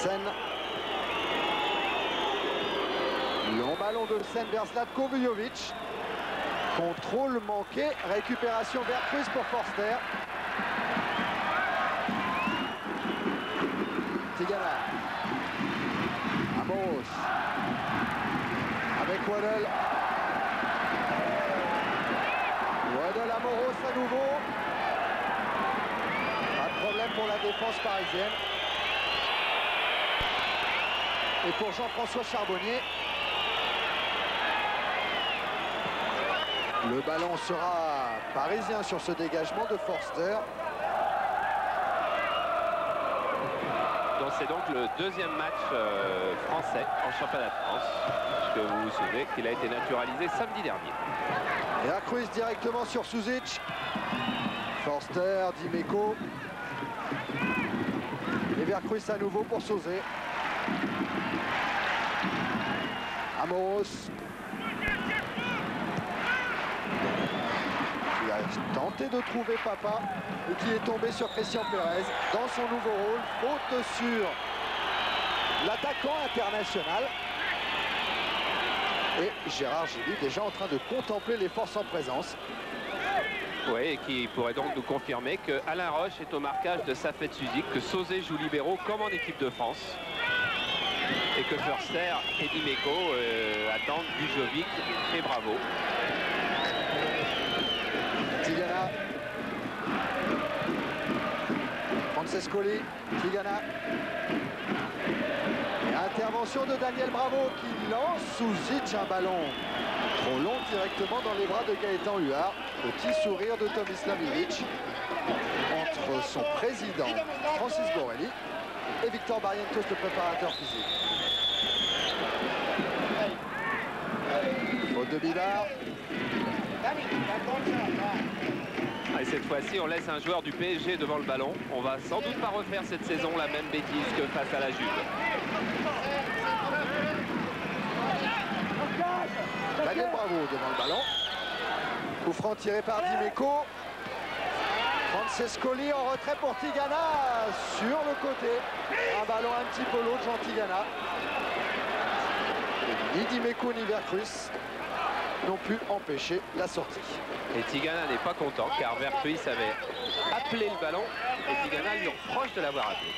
Sen. Long ballon de Sen vers Zlatko Vujovic. Contrôle manqué, récupération vers Cruz pour Forster. Tigana. Amoros. Avec Waddle. Waddle, Amoros à nouveau. Pas de problème pour la défense parisienne. Et pour Jean-François Charbonnier. Le ballon sera parisien sur ce dégagement de Forster. C'est donc le deuxième match français en championnat de France, puisque vous vous souvenez qu'il a été naturalisé samedi dernier. Et à Cruz directement sur Suzic. Forster, Dimeco. Et vers Cruz à nouveau pour Sauzé. Amoros. Qui a tenté de trouver Papa et qui est tombé sur Christian Pérez dans son nouveau rôle. Faute sur l'attaquant international. Et Gérard Gilly déjà en train de contempler les forces en présence. Oui, et qui pourrait donc nous confirmer que Alain Roche est au marquage de Safet Suzic, que Sauzé joue libéraux comme en équipe de France. Et que Forster et Dimeco attendent Vujovic et Bravo. Tigana. Francescoli. Tigana. Et intervention de Daniel Bravo qui lance Suzic un ballon trop long directement dans les bras de Gaëtan Huard. Petit sourire de Tomislav Ivic entre son président Francis Borrelli et Victor Barrientos, le préparateur physique. Faute de Bidard. Et cette fois-ci, on laisse un joueur du PSG devant le ballon. On va sans doute pas refaire cette saison la même bêtise que face à la Juve. Daniel Bravo devant le ballon. Coup franc tiré par Dimeco. Francescoli en retrait pour Tigana sur le côté. Un ballon un petit peu lourd, Jean Tigana. Et ni Dimeco ni Vercruz n'ont pu empêcher la sortie. Et Tigana n'est pas content car Vercruz avait appelé le ballon et Tigana lui reproche de l'avoir appelé.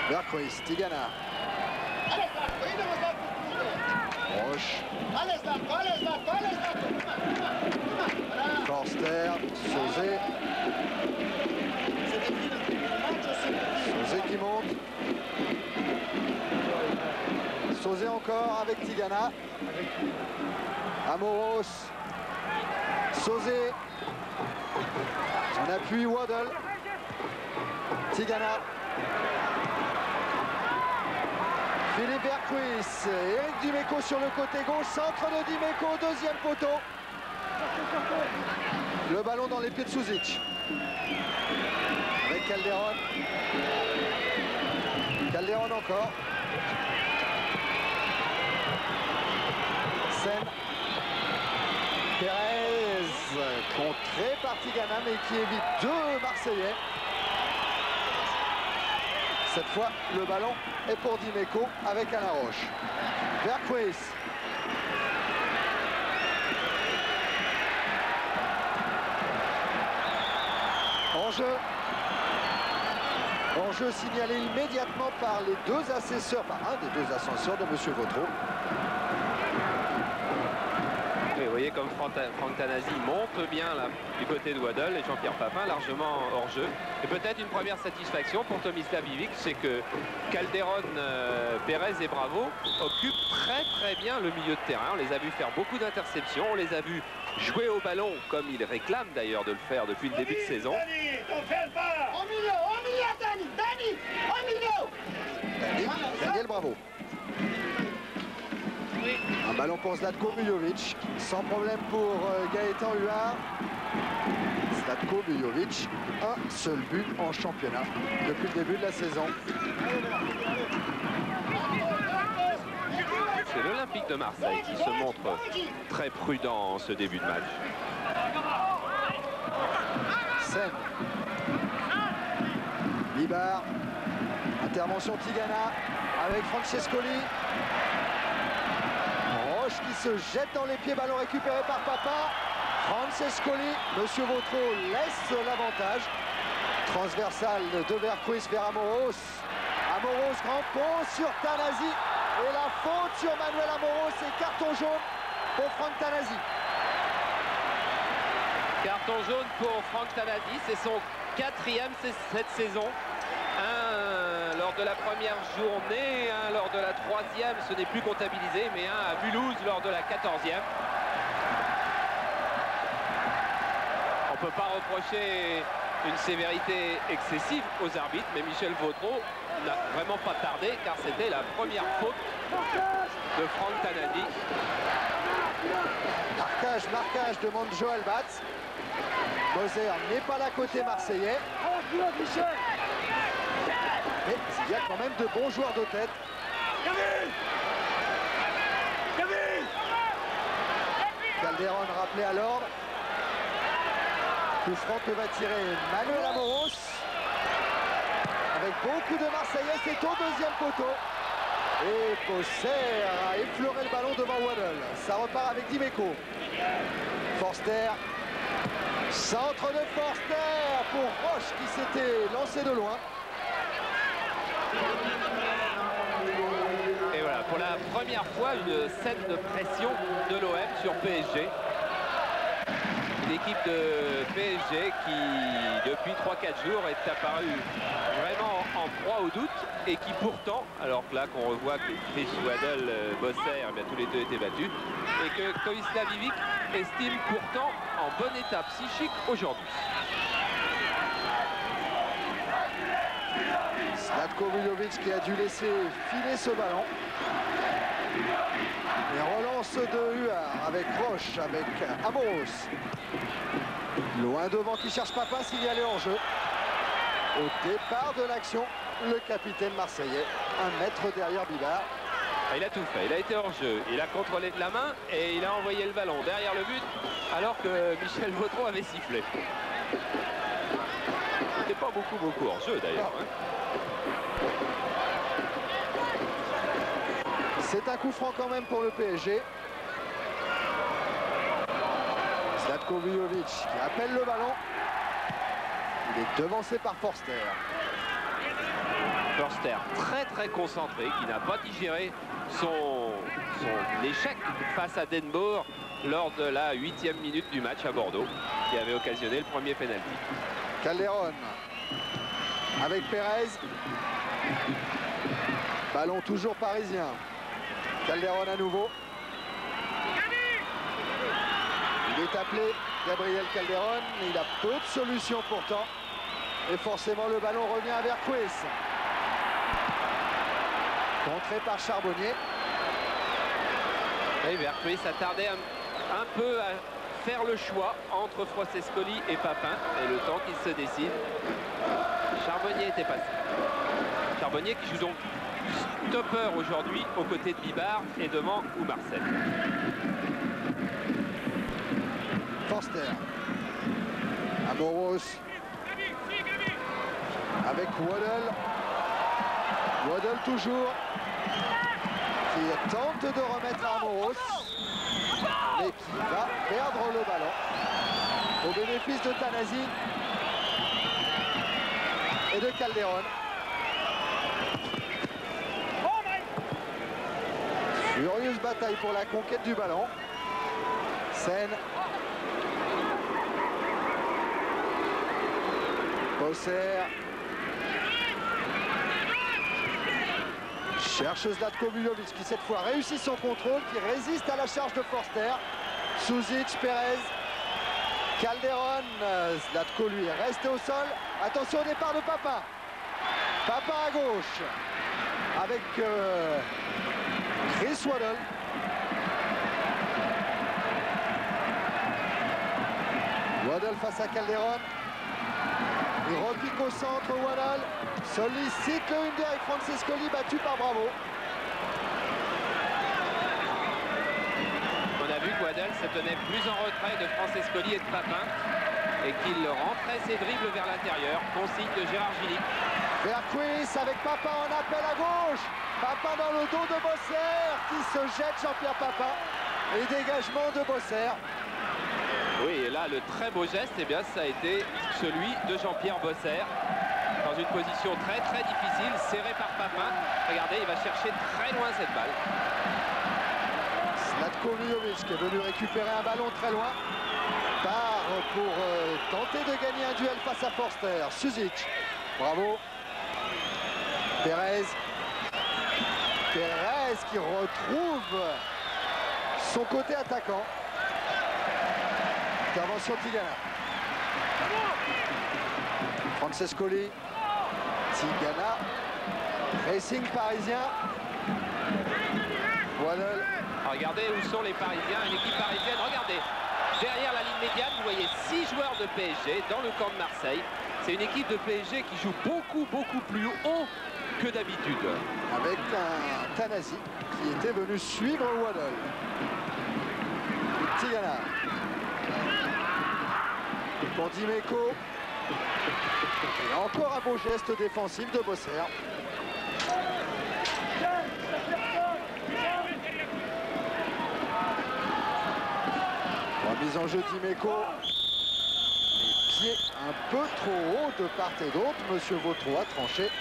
Vercruz, Tigana. Roche. Forster, Sauzé. Sauzé qui monte. Sauzé encore avec Tigana. Amoros. Sauzé. En appui Waddle. Tigana. Philippe Vercruz, Eric Dimeco sur le côté gauche, centre de Dimeco, deuxième poteau. Le ballon dans les pieds de Suzic. Avec Calderon. Calderon encore. Sen. Pérez, contré par Tigana, mais qui évite deux Marseillais. Cette fois, le ballon est pour Dimeco avec Alain Roche. Vercruz. Enjeu signalé immédiatement par les deux assesseurs, par un des deux ascenseurs de M. Vautreau. Vous voyez comme Franck Tanasi monte bien là, du côté de Waddle et Jean-Pierre Papin largement hors jeu. Et peut-être une première satisfaction pour Tomislav Ivic, c'est que Calderon, Pérez et Bravo occupent très bien le milieu de terrain. On les a vus faire beaucoup d'interceptions, on les a vus jouer au ballon comme ils réclament d'ailleurs de le faire depuis le début de saison. Daniel Bravo. Un ballon pour Zlatko Vujovic, sans problème pour Gaëtan Huard. Zlatko Vujovic, un seul but en championnat depuis le début de la saison. C'est l'Olympique de Marseille qui se montre très prudent en ce début de match. Sen. Bibar. Intervention Tigana avec Francescoli. Roche qui se jette dans les pieds, ballon récupéré par Papa. Francescoli, Monsieur Vautreau laisse l'avantage. Transversal de Vercruis vers Amoros. Amoros, grand pont sur Tanasi. Et la faute sur Manuel Amoros et carton jaune pour Franck Tanasi. Carton jaune pour Franck Tanasi, c'est son 4e cette saison. Un lors de la première journée, un lors de la 3e, ce n'est plus comptabilisé, mais un à Mulhouse lors de la 14e. On ne peut pas reprocher une sévérité excessive aux arbitres, mais Michel Vautreau n'a vraiment pas tardé, car c'était la première faute de Franck Tanasi. Marquage demande Joël Batz. Moser n'est pas là côté marseillais. Mais il y a quand même de bons joueurs de tête. Calderon rappelé à l'ordre. Coup franc que va tirer Manuel Amoros. Avec beaucoup de Marseillais, c'est au deuxième poteau. Et Posser a effleuré le ballon devant Waddle. Ça repart avec Dimeco. Forster. Centre de Forster pour Roche qui s'était lancé de loin. Et voilà, pour la première fois, une scène de pression de l'OM sur PSG. Une équipe de PSG qui, depuis 3-4 jours, est apparue vraiment en proie au doute et qui pourtant, alors que là qu'on revoit que Chris Waddle, Bosser, eh bien, tous les deux étaient battus, et que Tomislav Ivic estime pourtant en bon état psychique aujourd'hui. Zlatko Vujovic qui a dû laisser filer ce ballon. Et relance de Huard avec Roche, avec Amoros. Loin devant qui cherche Papin s'il y allait en jeu. Au départ de l'action, le capitaine marseillais, 1 mètre derrière Bibar. Il a tout fait, il a été hors jeu, il a contrôlé de la main et il a envoyé le ballon derrière le but alors que Michel Vautreau avait sifflé. C'était pas beaucoup hors jeu d'ailleurs. Hein. C'est un coup franc quand même pour le PSG. Zlatko Vujovic qui appelle le ballon. Il est devancé par Forster. Forster très concentré, qui n'a pas digéré son échec face à Denbourg lors de la 8e minute du match à Bordeaux, qui avait occasionné le premier pénalty. Calderon avec Pérez. Ballon toujours parisien. Calderon à nouveau. Il est appelé Gabriel Calderon, mais il a peu de solutions pourtant. Et forcément le ballon revient vers Vercruis. Contré par Charbonnier. Et Vercruis a tardé un peu à faire le choix entre Francescoli et Papin. Et le temps qu'il se décide, Charbonnier était passé. Charbonnier qui joue donc stopper aujourd'hui aux côtés de Bibar et devant ou Marcel. Forster. Amoros. Avec Waddle. Waddle toujours. Qui tente de remettre à Amoros. Mais qui va perdre le ballon. Au bénéfice de Tanasi. Et de Calderon. Furieuse bataille pour la conquête du ballon. Sen. Posser. Cherche Zlatko Vujovic qui cette fois réussit son contrôle, qui résiste à la charge de Forster. Suzic, Pérez. Calderon. Zlatko lui est resté au sol. Attention au départ de Papin. Papin à gauche. Avec Chris Waddle. Waddle face à Calderon. Il repique au centre, Waddle sollicite le Under avec Francescoli battu par Bravo. On a vu que Waddle se tenait plus en retrait de Francescoli et de Papin. et qu'il rentrait ses dribbles vers l'intérieur. Consigne de Gérard Gilly. Vercruis avec Papin en appel à gauche. Papin dans le dos de Bosser qui se jette, Jean-Pierre Papin. Et dégagement de Bosser. Oui, et là, le très beau geste, eh bien, ça a été celui de Jean-Pierre Bosser. Dans une position très difficile, serré par Papin. Regardez, il va chercher très loin cette balle. Zlatko Vujovic qui est venu récupérer un ballon très loin. Part pour tenter de gagner un duel face à Forster. Suzic, bravo. Pérez. Pérez qui retrouve son côté attaquant. Intervention Tigana. Francescoli. Tigana. Racing parisien. Waddle. Regardez où sont les Parisiens, une équipe parisienne. Regardez, derrière la ligne médiane, vous voyez 6 joueurs de PSG dans le camp de Marseille. C'est une équipe de PSG qui joue beaucoup plus haut que d'habitude. Avec un Tanasi qui était venu suivre Waddle. Tigana. Pour Dimeco. Et encore un beau geste défensif de Bosser. Mise en jeu Dimeco. Les pieds un peu trop hauts de part et d'autre. Monsieur Vautreau a tranché.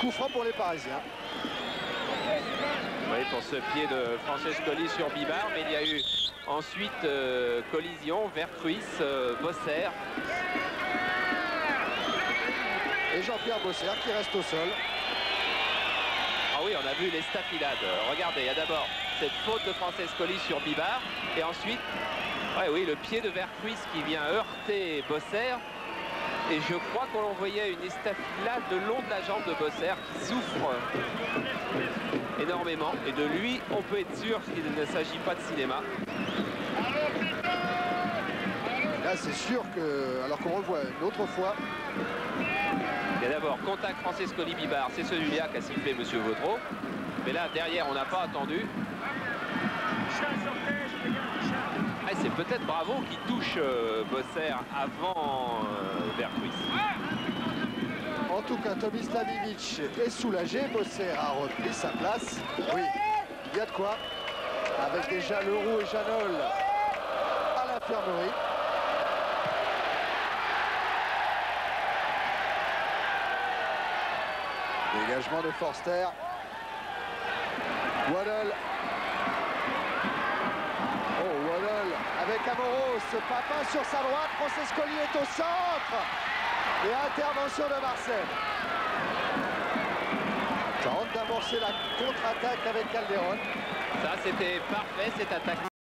Coup franc pour les Parisiens. Oui, pour ce pied de Francescoli sur Bibard, mais il y a eu ensuite collision, Vercruis, Bosser. Et Jean-Pierre Bosser qui reste au sol. Ah oui, on a vu l'estafilade. Regardez, il y a d'abord cette faute de Francescoli sur Bibard, et ensuite, ouais, oui, le pied de Vercruis qui vient heurter Bosser. Et je crois qu'on voyait une estafilade le long de la jambe de Bosser qui souffre énormément. Et de lui, on peut être sûr qu'il ne s'agit pas de cinéma. Là, c'est sûr que, alors qu'on revoit une autre fois. Il y a d'abord contact Francescoli-Bibard, c'est celui-là qu'a sifflé Monsieur Vautreau. Mais là, derrière, on n'a pas attendu. Ah, c'est peut-être Bravo qui touche Bosser avant Vercruis. En tout cas, Tomislav Ivic est soulagé. Bosser a repris sa place. Oui, il y a de quoi. Avec déjà Leroux et Janol à l'infirmerie. Dégagement de Forster. Waddle. Oh, Waddle avec Amoros. Papin sur sa droite. Francescoli est au centre. Et intervention de Marcel. Tente d'amorcer la contre-attaque avec Calderon. Ça, c'était parfait, cette attaque.